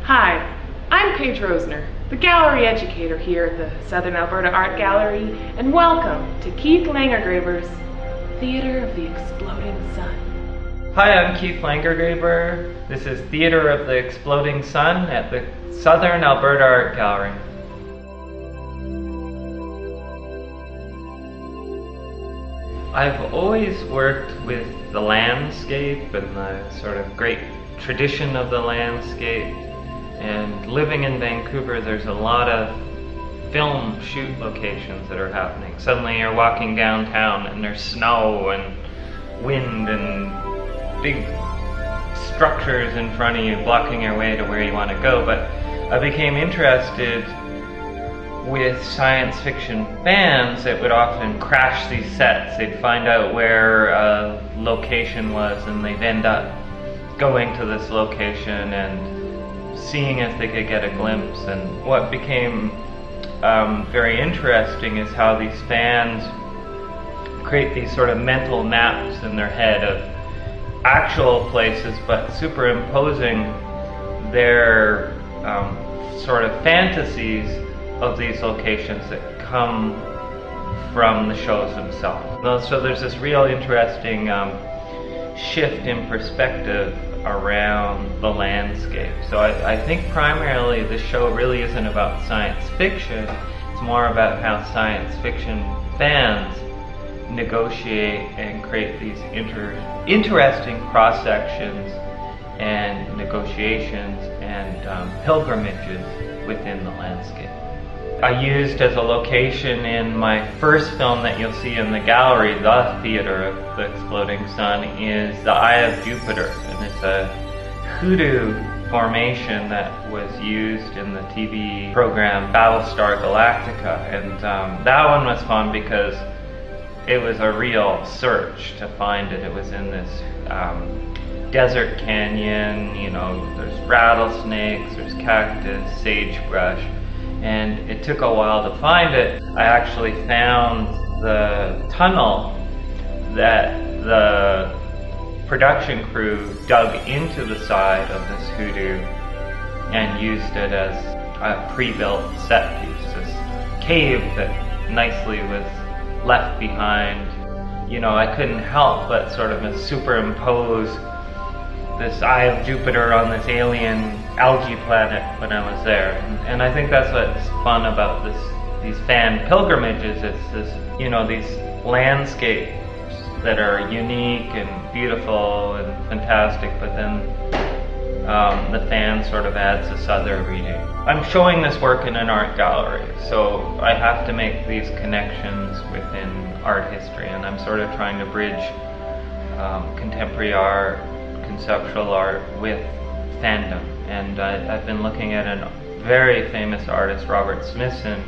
Hi, I'm Paige Rosner, the gallery educator here at the Southern Alberta Art Gallery, and welcome to Keith Langergraber's Theatre of the Exploding Sun. Hi, I'm Keith Langergraber. This is Theatre of the Exploding Sun at the Southern Alberta Art Gallery. I've always worked with the landscape and the sort of great tradition of the landscape. And living in Vancouver, there's a lot of film shoot locations that are happening. Suddenly you're walking downtown and there's snow and wind and big structures in front of you blocking your way to where you want to go. But I became interested with science fiction fans that would often crash these sets. They'd find out where a location was and they'd end up going to this location and seeing if they could get a glimpse. And what became very interesting is how these fans create these sort of mental maps in their head of actual places, but superimposing their sort of fantasies of these locations that come from the shows themselves. So there's this real interesting shift in perspective around the landscape. So I think primarily the show really isn't about science fiction, it's more about how science fiction fans negotiate and create these interesting cross-sections and negotiations and pilgrimages within the landscape. I used as a location in my first film that you'll see in the gallery, the Theatre of the Exploding Sun, is the Eye of Jupiter. And it's a hoodoo formation that was used in the TV program Battlestar Galactica. And that one was fun because it was a real search to find it. It was in this desert canyon, you know, there's rattlesnakes, there's cactus, sagebrush. And it took a while to find it. I actually found the tunnel that the production crew dug into the side of this hoodoo and used it as a pre-built set piece. This cave that nicely was left behind. You know, I couldn't help but sort of superimpose this Eye of Jupiter on this alien algae planet when I was there. And I think that's what's fun about these fan pilgrimages. It's this, you know, these landscapes that are unique and beautiful and fantastic, but then the fan sort of adds this other reading. I'm showing this work in an art gallery, so I have to make these connections within art history, and I'm sort of trying to bridge contemporary art, conceptual art with fandom. And I've been looking at a very famous artist, Robert Smithson,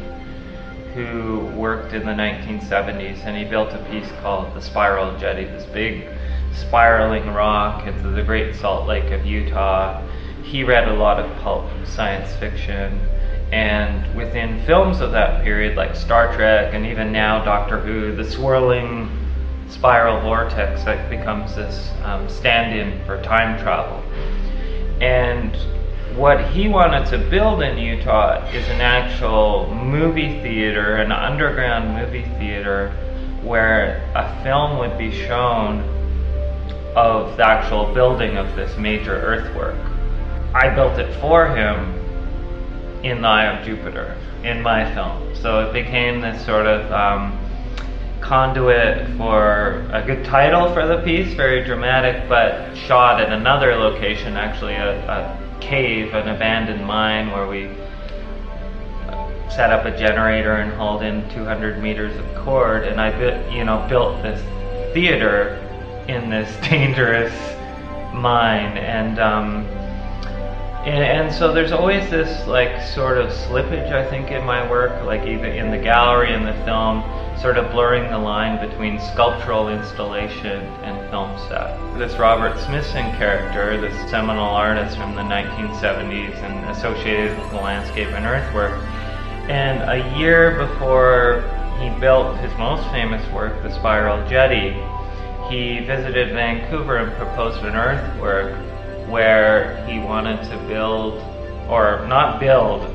who worked in the 1970s, and he built a piece called the Spiral Jetty, this big spiraling rock into the Great Salt Lake of Utah. He read a lot of pulp science fiction, and within films of that period, like Star Trek and even now Doctor Who, the swirling spiral vortex that becomes this stand-in for time travel. And what he wanted to build in Utah is an actual movie theater, an underground movie theater, where a film would be shown of the actual building of this major earthwork. I built it for him in the Eye of Jupiter, in my film. So it became this sort of conduit for a good title for the piece, very dramatic, but shot at another location, actually a cave, an abandoned mine, where we set up a generator and hauled in 200 meters of cord, and I built this theater in this dangerous mine. And so there's always this like sort of slippage, I think, in my work, like even in the gallery and the film, sort of blurring the line between sculptural installation and film set. This Robert Smithson character, this seminal artist from the 1970s and associated with the landscape and earthwork, and a year before he built his most famous work, the Spiral Jetty, he visited Vancouver and proposed an earthwork where he wanted to build or not build,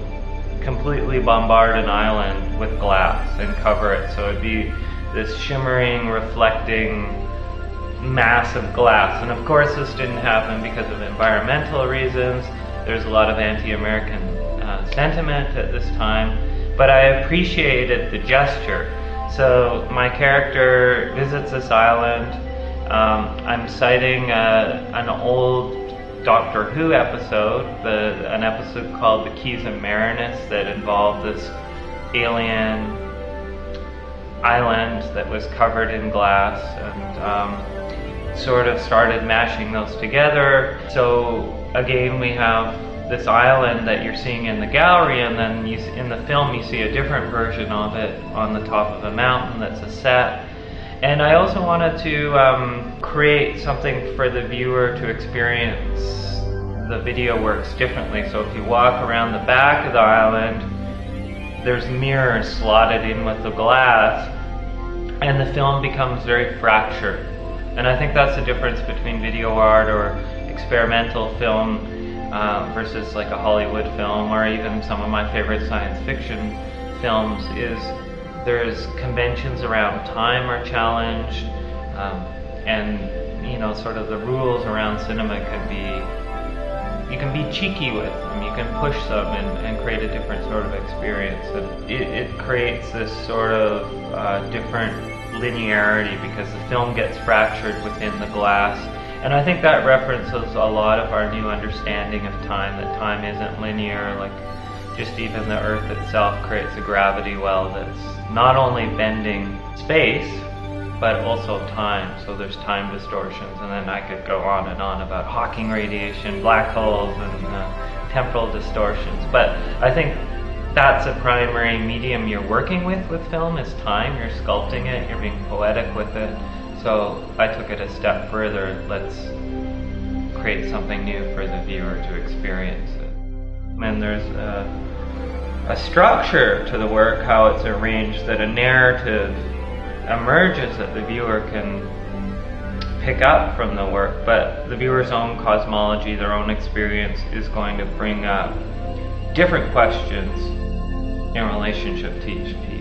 completely bombard an island with glass and cover it. So it'd be this shimmering, reflecting mass of glass. And of course this didn't happen because of environmental reasons. There's a lot of anti-American sentiment at this time, but I appreciated the gesture. So my character visits this island. I'm citing an old Doctor Who episode, an episode called The Keys of Marinus, that involved this alien island that was covered in glass, and sort of started mashing those together. So again, we have this island that you're seeing in the gallery, and then in the film you see a different version of it on the top of a mountain that's a set. And I also wanted to create something for the viewer to experience the video works differently. So if you walk around the back of the island, there's mirrors slotted in with the glass, and the film becomes very fractured. And I think that's the difference between video art or experimental film versus like a Hollywood film, or even some of my favorite science fiction films, is there's conventions around time are challenged, and you know, sort of the rules around cinema you can be cheeky with them, you can push them and create a different sort of experience. And it creates this sort of different linearity because the film gets fractured within the glass. And I think that references a lot of our new understanding of time, that time isn't linear. Like, just even the Earth itself creates a gravity well that's not only bending space, but also time. So there's time distortions, and then I could go on and on about Hawking radiation, black holes, and temporal distortions. But I think that's a primary medium you're working with film, is time. You're sculpting it, you're being poetic with it. So I took it a step further. Let's create something new for the viewer to experience it. And there's a structure to the work, how it's arranged, that a narrative emerges that the viewer can pick up from the work, but the viewer's own cosmology, their own experience, is going to bring up different questions in relationship to each piece.